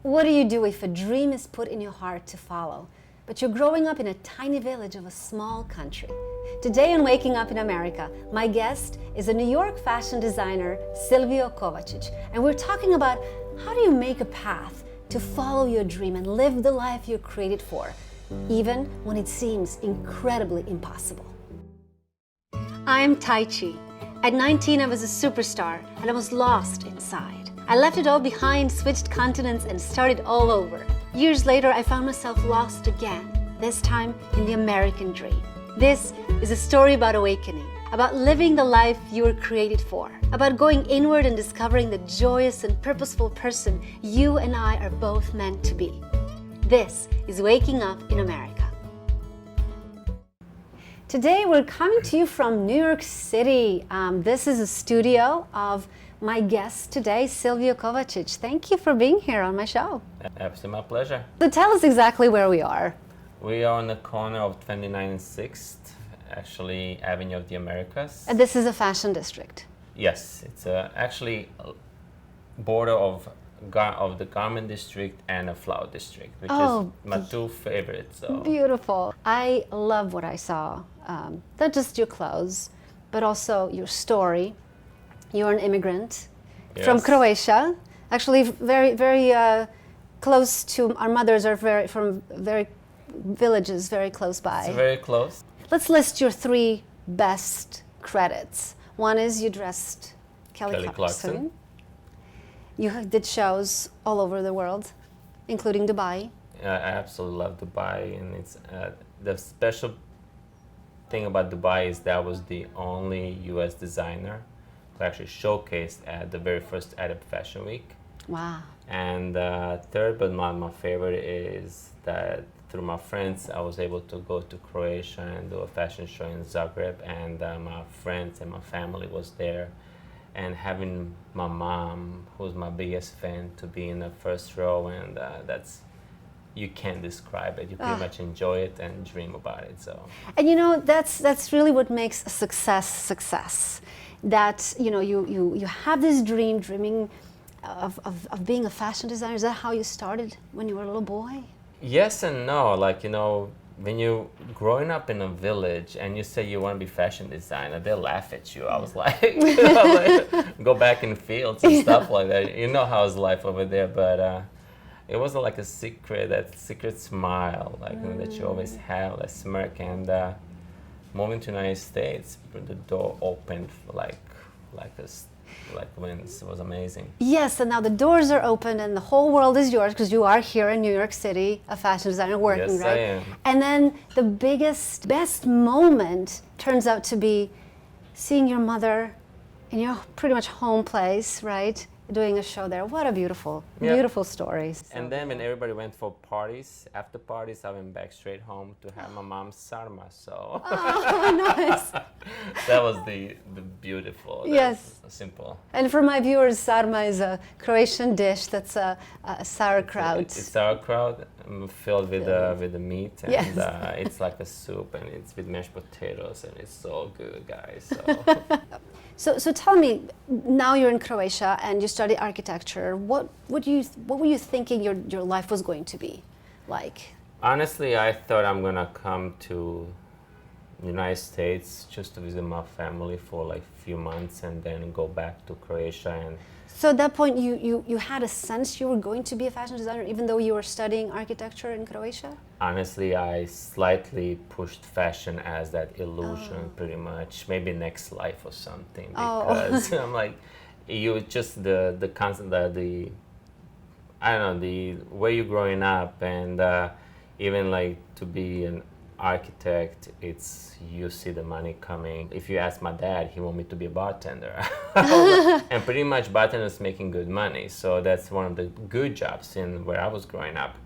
What do you do if a dream is put in your heart to follow, but you're growing up in a tiny village of a small country? Today on Waking Up in America, my guest is a New York fashion designer, Sylvio Kovacic, and we're talking about how do you make a path to follow your dream and live the life you're created for, even when it seems incredibly impossible. I'm Tajci. At 19, I was a superstar, and I was lost inside. I left it all behind, switched continents, and started all over. Years later, I found myself lost again, this time in the American dream. This is a story about awakening, about living the life you were created for, about going inward and discovering the joyous and purposeful person you and I are both meant to be. This is Waking Up in America. Today we're coming to you from New York City. This is a studio of my guest today, Sylvio Kovacic. Thank you for being here on my show. Absolutely, my pleasure. So tell us exactly where we are. We are on the corner of 29th and 6th, actually Avenue of the Americas. And this is a fashion district. Yes, it's actually a border of the garment district and a flower district, which is my two favorites. So. Beautiful. I love what I saw. Not just your clothes, but also your story. You're an immigrant from Croatia. Actually, very, very close to our mothers are from very villages very close by. It's very close. Let's list your three best credits. One is you dressed Kelly Clarkson. You did shows all over the world, including Dubai. I absolutely love Dubai, and it's the special thing about Dubai is that I was the only U.S. designer who actually showcased at the very first Arab Fashion Week. Wow. And third, but not my favorite, is that through my friends, I was able to go to Croatia and do a fashion show in Zagreb, and my friends and my family was there. And having my mom, who's my biggest fan, to be in the first row, and that's, you can't describe it. You pretty much enjoy it and dream about it. So. And you know, that's really what makes a success. That you have this dreaming of being a fashion designer. Is that how you started when you were a little boy? Yes and no. Like, when you're growing up in a village and you say you want to be fashion designer, they'll laugh at you. I was like, go back in the fields and stuff like that. You know how's life over there, but it wasn't like a secret, that secret smile, like that you always have, a smirk. And moving to the United States, the door opened like winds. It was amazing. Yes, and now the doors are open and the whole world is yours because you are here in New York City, a fashion designer working, yes, right? I am. And then the best moment turns out to be seeing your mother in your pretty much home place, right? Doing a show there. What a beautiful story. And then when everybody went for parties, after parties, I went back straight home to have my mom's sarma. So nice. That was the beautiful. Yes. Simple. And for my viewers, sarma is a Croatian dish that's a sauerkraut. It's sauerkraut filled with the meat, and it's like a soup, and it's with mashed potatoes, and it's so good, guys. So. So tell me, now you're in Croatia and you study architecture. What were you thinking your life was going to be like? Honestly, I thought I'm gonna come to the United States just to visit my family for like a few months and then go back to Croatia. And so at that point, you had a sense you were going to be a fashion designer, even though you were studying architecture in Croatia? Honestly, I slightly pushed fashion as that illusion, pretty much. Maybe next life or something. Because I'm like, you just the concept that the way you're growing up, and even like to be an architect, it's you see the money coming. If you ask my dad, he want me to be a bartender. And pretty much bartenders making good money, so that's one of the good jobs in where I was growing up.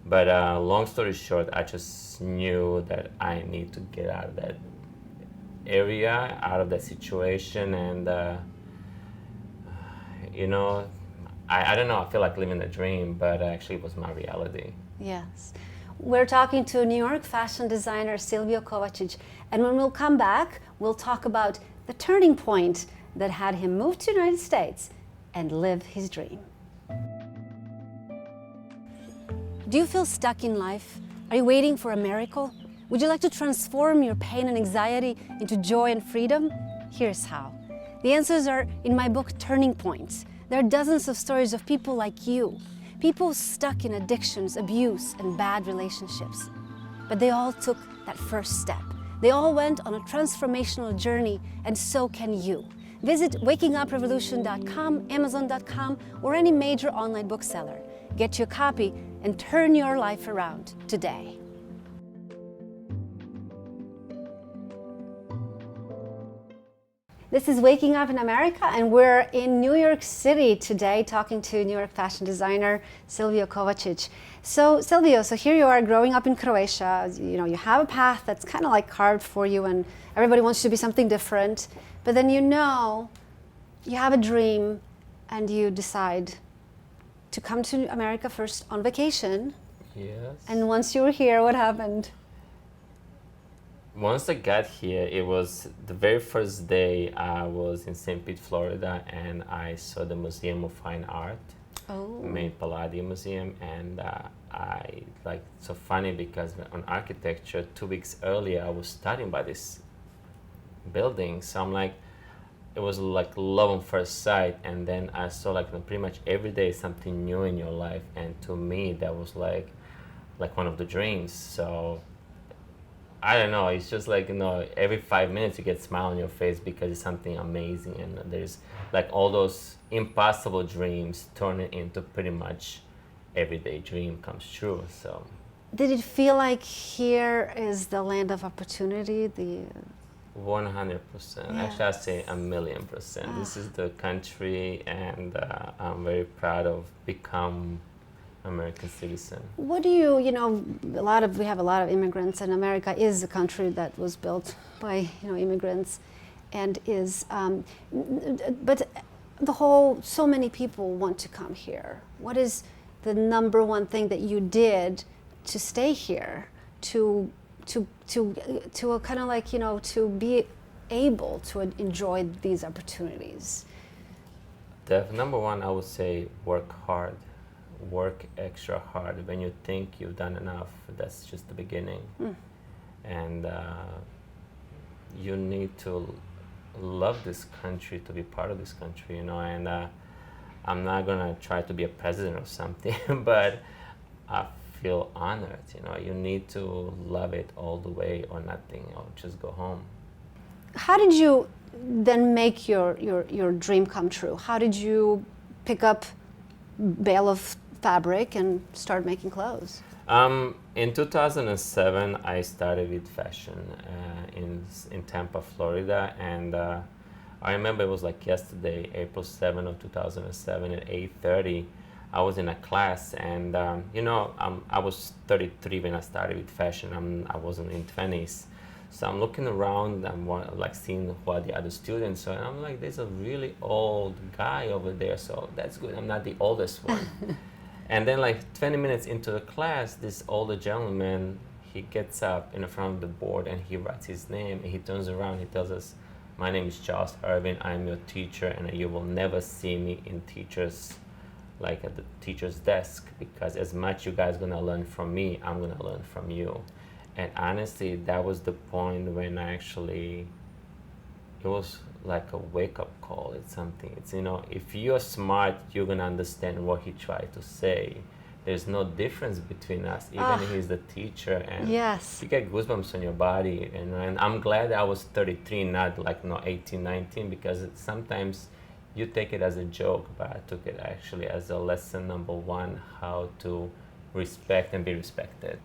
But long story short, I just knew that I need to get out of that area, out of that situation, and I don't know, I feel like living a dream, but actually it was my reality. Yes. We're talking to New York fashion designer Sylvio Kovacic, and when we'll come back, we'll talk about the turning point that had him move to the United States and live his dream. Do you feel stuck in life? Are you waiting for a miracle? Would you like to transform your pain and anxiety into joy and freedom? Here's how. The answers are in my book, Turning Points. There are dozens of stories of people like you, people stuck in addictions, abuse, and bad relationships. But they all took that first step. They all went on a transformational journey, and so can you. Visit wakinguprevolution.com, amazon.com, or any major online bookseller. Get your copy and turn your life around today. This is Waking Up in America, and we're in New York City today talking to New York fashion designer Sylvio Kovacic. So Sylvio, here you are growing up in Croatia. You have a path that's kind of like carved for you, and everybody wants you to be something different. But then you have a dream, and you decide to come to America first on vacation. Yes. And once you were here, what happened? Once I got here, it was the very first day I was in St. Pete, Florida, and I saw the Museum of Fine Art, Main Palladium Museum, and so funny because on architecture, 2 weeks earlier, I was studying by this building, so I'm like, it was like love on first sight, and then I saw pretty much every day something new in your life, and to me, that was like one of the dreams, so I don't know, it's just every 5 minutes you get a smile on your face because it's something amazing, and there's all those impossible dreams turning into pretty much everyday dream comes true. So did it feel like here is the land of opportunity? 100%. Yes. Actually, I say 1,000,000%. This is the country, and I'm very proud of become American citizen. What do you we have a lot of immigrants, and America is a country that was built by immigrants, and but so many people want to come here. What is the number one thing that you did to stay here, to kind of to be able to enjoy these opportunities? The number one, I would say, work hard. Work extra hard. When you think you've done enough, that's just the beginning. And you need to love this country to be part of this country, and I'm not gonna try to be a president or something, but I feel honored. You need to love it all the way or nothing, or just go home. How did you then make your dream come true? How did you pick up bale of fabric and start making clothes? In 2007, I started with fashion in Tampa, Florida, and I remember it was like yesterday, April 7 of 2007 at 8:30. I was in a class, and I was 33 when I started with fashion. I wasn't in 20s. So I'm looking around, I'm seeing who are the other students, so I'm like, there's a really old guy over there, so that's good, I'm not the oldest one. And then 20 minutes into the class, this older gentleman, he gets up in front of the board and he writes his name, and he turns around, he tells us, my name is Charles Irvin, I'm your teacher, and you will never see me in at the teacher's desk, because as much you guys gonna learn from me, I'm gonna learn from you. And honestly, that was the point when it was like a wake-up call. It's something, if you're smart, you're gonna understand what he tried to say. There's no difference between us, even if he's the teacher, and yes, you get goosebumps on your body. And I'm glad I was 33, not 18, 19, because sometimes you take it as a joke, but I took it actually as a lesson number one, how to respect and be respected.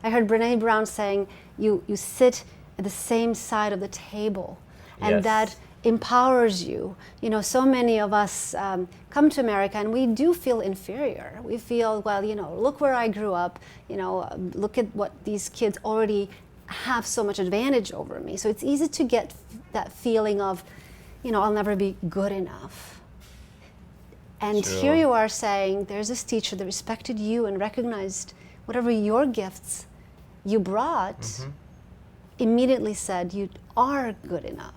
I heard Brene Brown saying you sit at the same side of the table, and that empowers you. So many of us come to America and we do feel inferior. We feel, look where I grew up, look at what these kids already have so much advantage over me. So it's easy to get that feeling of, I'll never be good enough. And True. Here you are saying there's this teacher that respected you and recognized whatever your gifts you brought, immediately said you are good enough.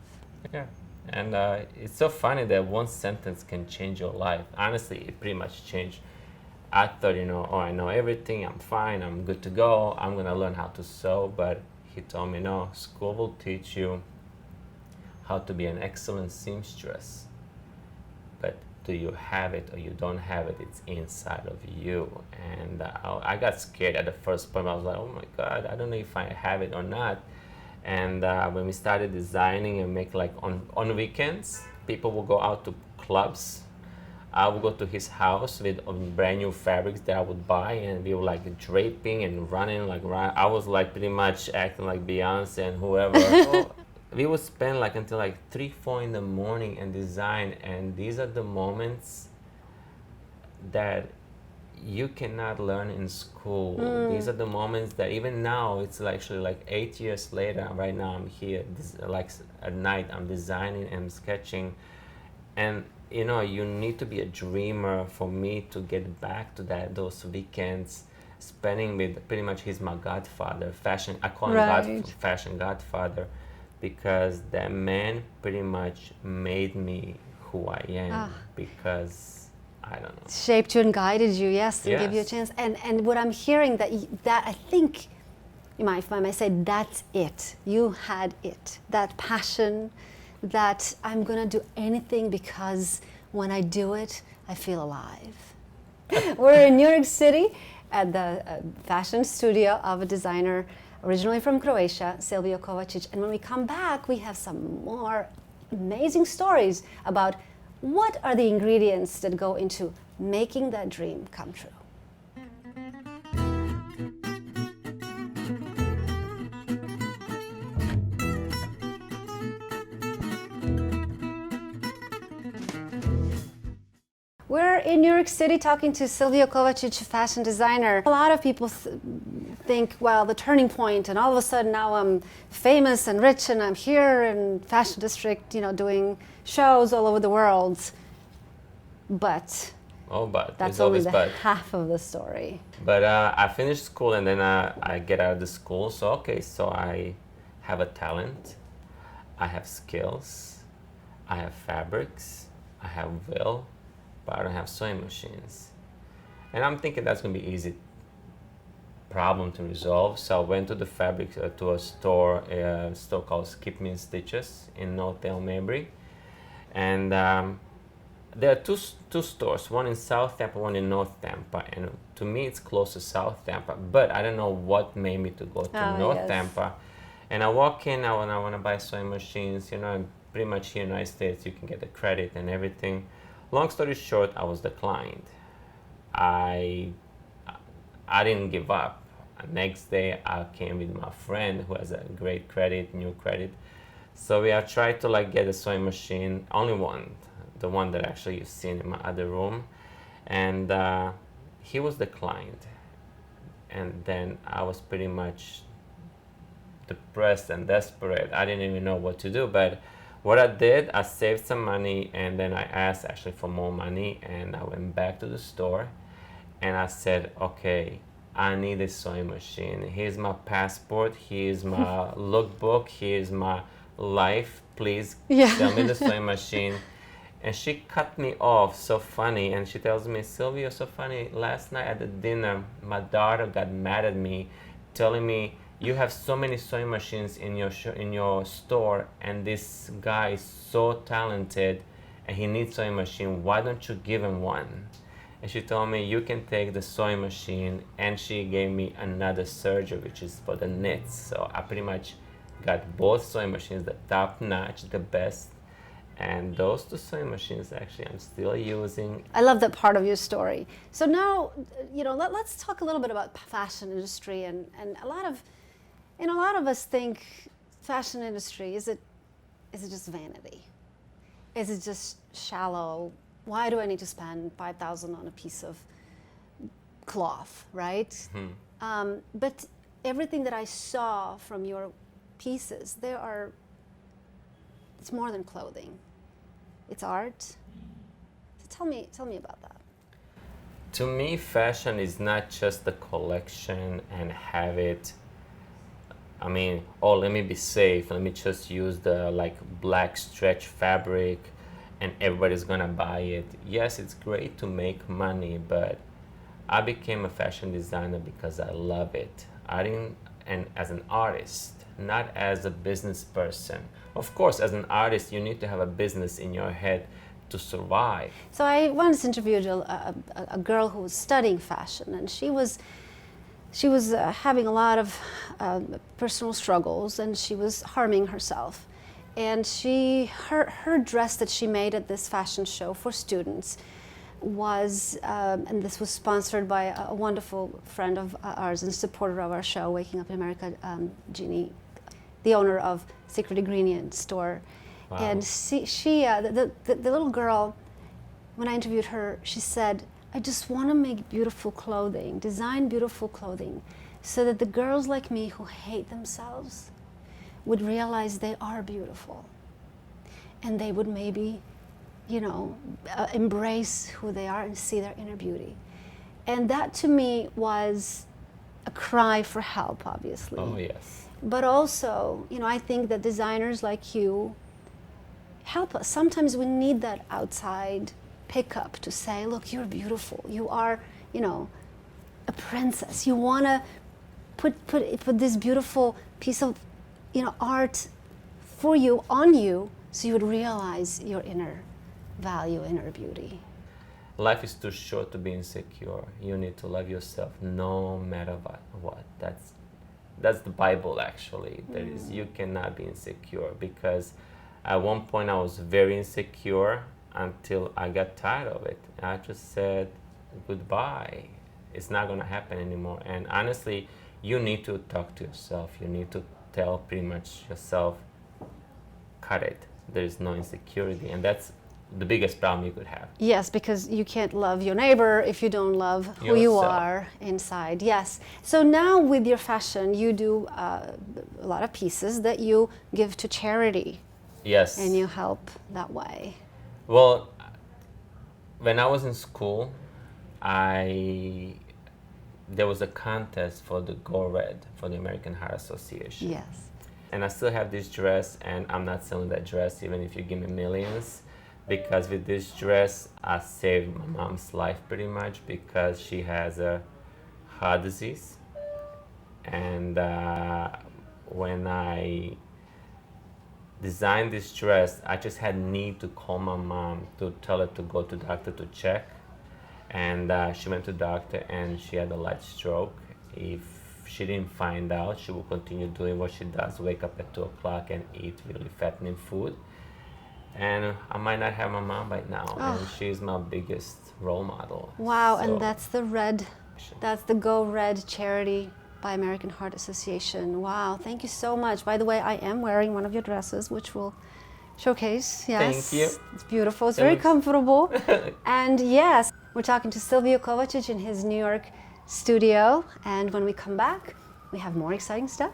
Yeah, and it's so funny that one sentence can change your life. Honestly, it pretty much changed I thought, oh, I know everything, I'm fine, I'm good to go, I'm gonna learn how to sew. But he told me, no, school will teach you how to be an excellent seamstress. But do you have it or you don't have it? It's inside of you. And I got scared at the first point. I was like, oh my God, I don't know if I have it or not. And when we started designing and make like on weekends, people will go out to clubs. I would go to his house with brand new fabrics that I would buy, and we were like draping and running like I was like pretty much acting like Beyonce and whoever. So we would spend like until like 3, 4 in the morning and design, and these are the moments that you cannot learn in school. These are the moments that even now, it's actually like 8 years later, right now I'm here, like at night I'm designing and sketching, and you need to be a dreamer for me to get back to those weekends spending with pretty much, he's my godfather, fashion, I call him fashion godfather, because that man pretty much made me who I am, because I don't know. Shaped you and guided you, yes, and gave you a chance. And what I'm hearing that I think, if I may say, that's it. You had it. That passion, that I'm gonna do anything because when I do it, I feel alive. We're in New York City at the fashion studio of a designer originally from Croatia, Sylvio Kovacic. And when we come back, we have some more amazing stories about what are the ingredients that go into making that dream come true. We're in New York City talking to Sylvio Kovacic, fashion designer. A lot of people think, well, the turning point, and all of a sudden now I'm famous and rich and I'm here in Fashion District, doing shows all over the world. But that's only the half of the story. But I finished school, and then I get out of the school. So I have a talent, I have skills, I have fabrics, I have will, but I don't have sewing machines. And I'm thinking that's gonna be easy problem to resolve. So I went to the fabric to a store called Skip Me Stitches in North Maybury, and there are two stores, one in South Tampa, one in North Tampa, and to me it's close to South Tampa, but I don't know what made me to go to North Tampa. And I walk in, I want to buy sewing machines, and pretty much here in the United States you can get the credit and everything. Long story short, I was declined. I didn't give up. Next day I came with my friend who has a great credit, new credit. So we have tried to get a sewing machine, only one, the one that actually you've seen in my other room, and he was declined. And then I was pretty much depressed and desperate. I didn't even know what to do, but what I did, I saved some money, and then I asked actually for more money, and I went back to the store and I said, okay, I need a sewing machine. Here's my passport, here's my lookbook, here's my life, please sell me the sewing machine. And she cut me off, so funny, and she tells me, Sylvia, so funny, last night at the dinner, my daughter got mad at me, telling me, you have so many sewing machines in your store, and this guy is so talented, and he needs a sewing machine, why don't you give him one? And she told me, you can take the sewing machine, and she gave me another serger, which is for the knits. So I pretty much got both sewing machines, the top notch, the best. And those two sewing machines, actually, I'm still using. I love that part of your story. So now, let's talk a little bit about fashion industry, and a lot of us think fashion industry, is it just vanity? Is it just shallow? Why do I need to spend $5,000 on a piece of cloth, right? Mm-hmm. But everything that I saw from your pieces, it's more than clothing. It's art. So tell me about that. To me, fashion is not just the collection and have it. I mean, let me be safe. Let me just use the black stretch fabric and everybody's gonna buy it. Yes, it's great to make money, but I became a fashion designer because I love it. I didn't, and as an artist, not as a business person. Of course, as an artist, you need to have a business in your head to survive. So I once interviewed a girl who was studying fashion, and she was having a lot of personal struggles, and she was harming herself. And her dress that she made at this fashion show for students was, and this was sponsored by a wonderful friend of ours and supporter of our show, Waking Up in America, Jeannie, the owner of Secret Ingredient Store. Wow. And the little girl, when I interviewed her, she said, I just want to make beautiful clothing, design beautiful clothing, so that the girls like me who hate themselves would realize they are beautiful. And they would maybe, embrace who they are and see their inner beauty. And that to me was a cry for help, obviously. Oh, yes. But also, I think that designers like you help us. Sometimes we need that outside pickup to say, look, you're beautiful. You are, a princess. You want to put this beautiful piece of, art for you, on you, so you would realize your inner value, inner beauty. Life is too short to be insecure. You need to love yourself no matter what. That's the Bible, actually. That is, you cannot be insecure, because at one point I was very insecure until I got tired of it. I just said goodbye. It's not going to happen anymore. And honestly, you need to talk to yourself. You need to tell pretty much yourself, cut it. There is no insecurity, and that's the biggest problem you could have. Yes, because you can't love your neighbor if you don't love who you are inside. Yes. So now with your fashion, you do a lot of pieces that you give to charity. Yes. And you help that way. Well, when I was in school, there was a contest for the Go Red for the American Heart Association. Yes. And I still have this dress, and I'm not selling that dress even if you give me millions, because with this dress I saved my mom's life pretty much, because she has a heart disease. And when I designed this dress, I just had need to call my mom to tell her to go to the doctor to check. And she went to the doctor, and she had a light stroke. If she didn't find out, she will continue doing what she does, wake up at 2 o'clock and eat really fattening food. And I might not have my mom right now, and she's my biggest role model. Wow, So, and that's the Go Red charity by American Heart Association. Wow, thank you so much. By the way, I am wearing one of your dresses, which will showcase. Yes, Thank you. It's beautiful. It's very comfortable. And yes, we're talking to Sylvio Kovacic in his New York studio. And when we come back, we have more exciting stuff.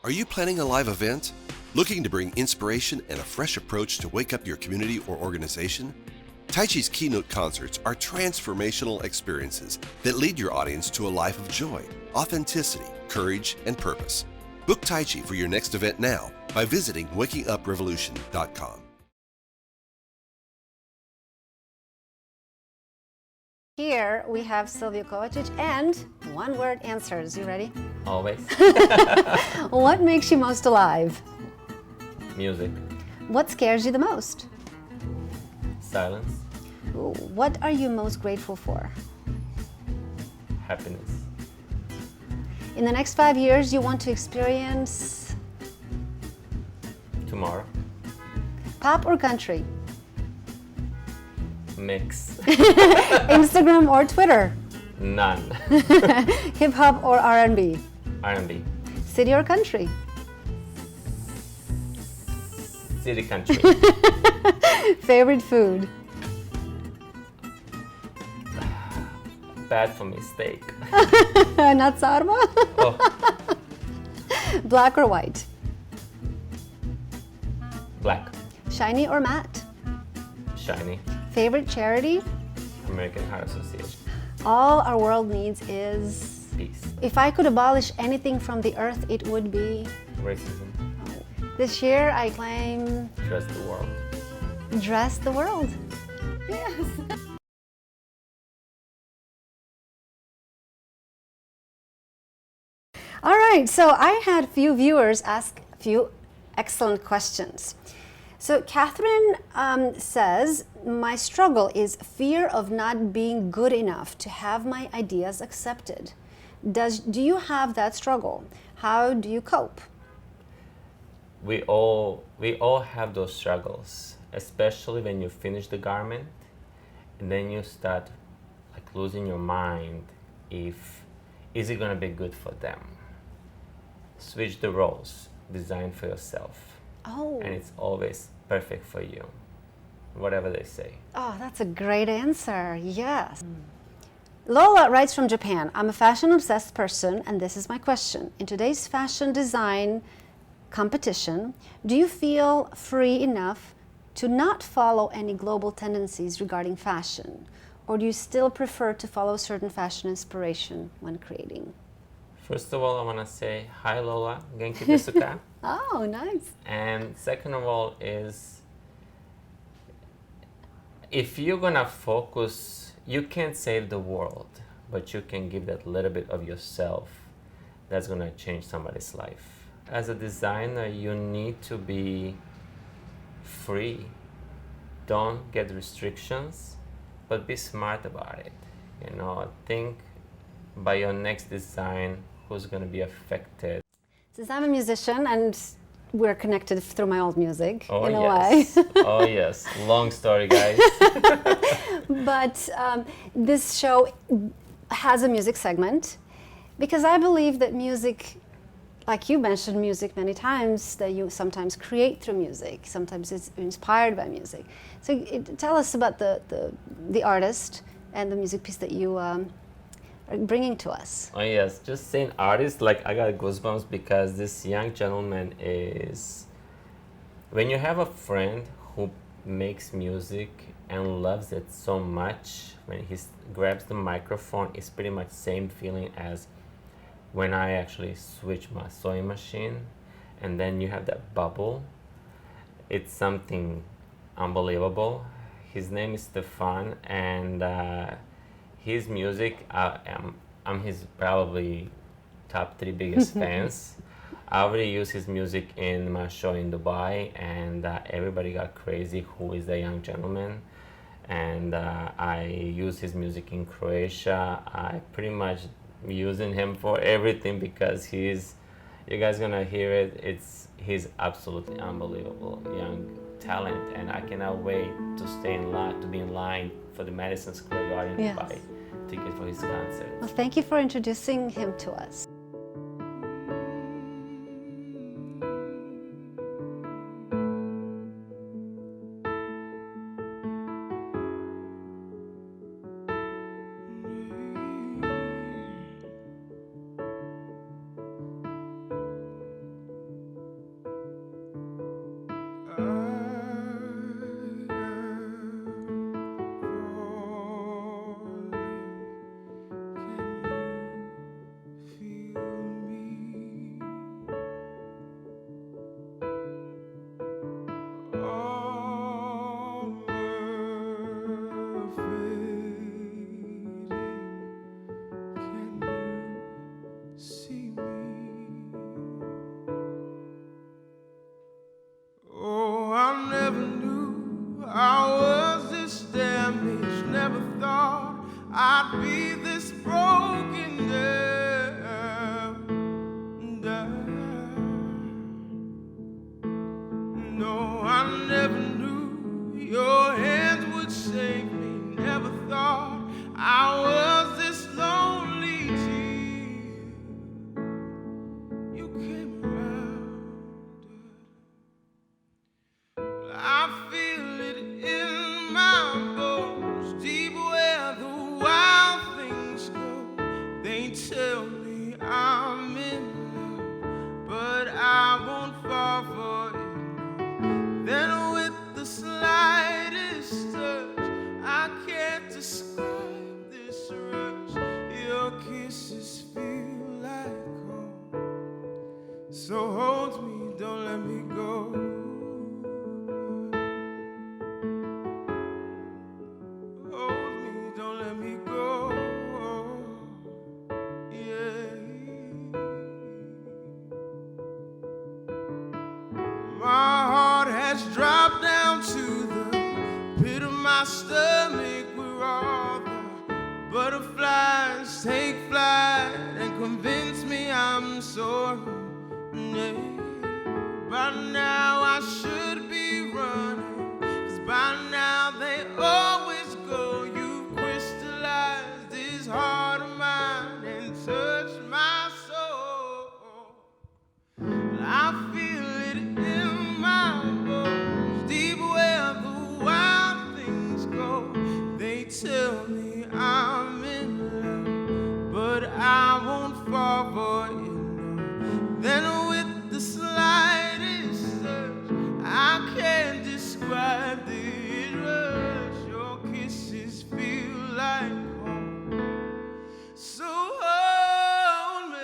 Are you planning a live event? Looking to bring inspiration and a fresh approach to wake up your community or organization? Tajci's keynote concerts are transformational experiences that lead your audience to a life of joy, authenticity, courage, and purpose. Book Tajci for your next event now by visiting wakinguprevolution.com. Here we have Sylvio Kovacic and one-word answers. You ready? Always. What makes you most alive? Music. What scares you the most? Silence. What are you most grateful for? Happiness. In the next 5 years, you want to experience Tomorrow. pop or country? Mix. Instagram or Twitter? None. Hip hop or R&B? R&B. City or country? City, country. Favorite food? Bad for me, steak. Not sarma? Oh, Black or white? black. Shiny or matte? Shiny. Favorite charity? American Heart Association. All our world needs is... Peace. If I could abolish anything from the earth, it would be... Racism. This year, I claim... Trust the world. Dress the world. Yes. All right, so I had a few viewers ask a few excellent questions. So Catherine says, my struggle is fear of not being good enough to have my ideas accepted. Do you have that struggle? How do you cope? We all have those struggles, especially when you finish the garment and then you start like losing your mind if is it gonna be good for them. Switch the roles, design for yourself. Oh. And it's always perfect for you, whatever they say. Oh, that's a great answer. Yes. Lola writes from Japan, I'm a fashion obsessed person and this is my question. In today's fashion design competition, do you feel free enough to not follow any global tendencies regarding fashion? Or do you still prefer to follow certain fashion inspiration when creating? First of all, I want to say hi Lola, genki desu ka? Oh, nice. And second of all is, if you're gonna focus, you can't save the world, but you can give that little bit of yourself that's gonna change somebody's life. As a designer, you need to be free. Don't get restrictions, but be smart about it. You know, think by your next design, who's gonna be affected. Since I'm a musician and we're connected through my old music Oh, in a yes. way. Oh yes, long story, guys. But this show has a music segment because I believe that music, like you mentioned music many times, that you sometimes create through music, sometimes it's inspired by music. So tell us about the artist and the music piece that you are bringing to us. Oh yes, just saying artist, like I got goosebumps because this young gentleman is, when you have a friend who makes music and loves it so much, when he grabs the microphone, it's pretty much same feeling as when I actually switch my sewing machine and then you have that bubble. It's something unbelievable. His name is Stephan and his music, I'm his probably top 3 biggest fans. I already use his music in my show in Dubai and everybody got crazy who is the young gentleman. And I use his music in Croatia. I pretty much using him for everything because you guys gonna hear it. He's absolutely unbelievable young talent, and I cannot wait to stay in line, to be in line for the Madison Square Garden to buy tickets for his concert. Well, thank you for introducing him to us. Feel Butterflies take flight and convince me I'm sorry. By now I should be running, 'cause by now they always go. You crystallized this heart of mine and touched my soul. I feel it in my bones, deep where the wild things go. They tell me I'm in love, but I won't fall for it. Then with the slightest search, I can't describe this rush. Your kisses feel like home, so hold me.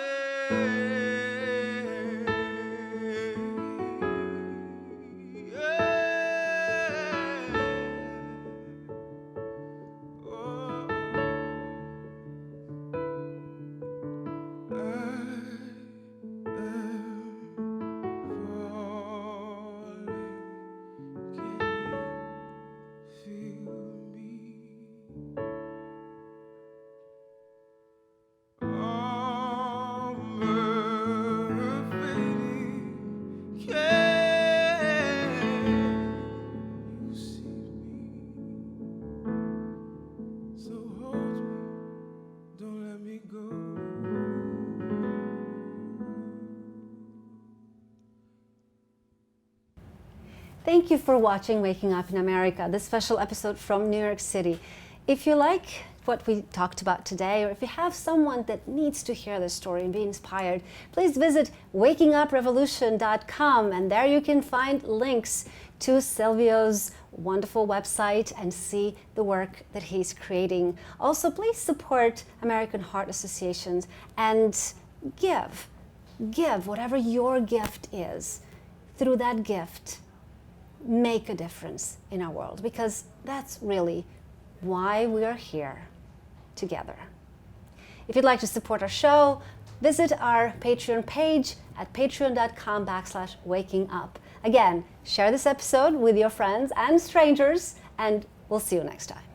Thank you for watching Waking Up in America, this special episode from New York City. If you like what we talked about today, or if you have someone that needs to hear this story and be inspired, please visit wakinguprevolution.com, and there you can find links to Sylvio's wonderful website and see the work that he's creating. Also, please support American Heart Associations and give whatever your gift is. Through that gift, make a difference in our world, because that's really why we are here together. If you'd like to support our show, visit our Patreon page at patreon.com/wakingup. Again, share this episode with your friends and strangers, and we'll see you next time.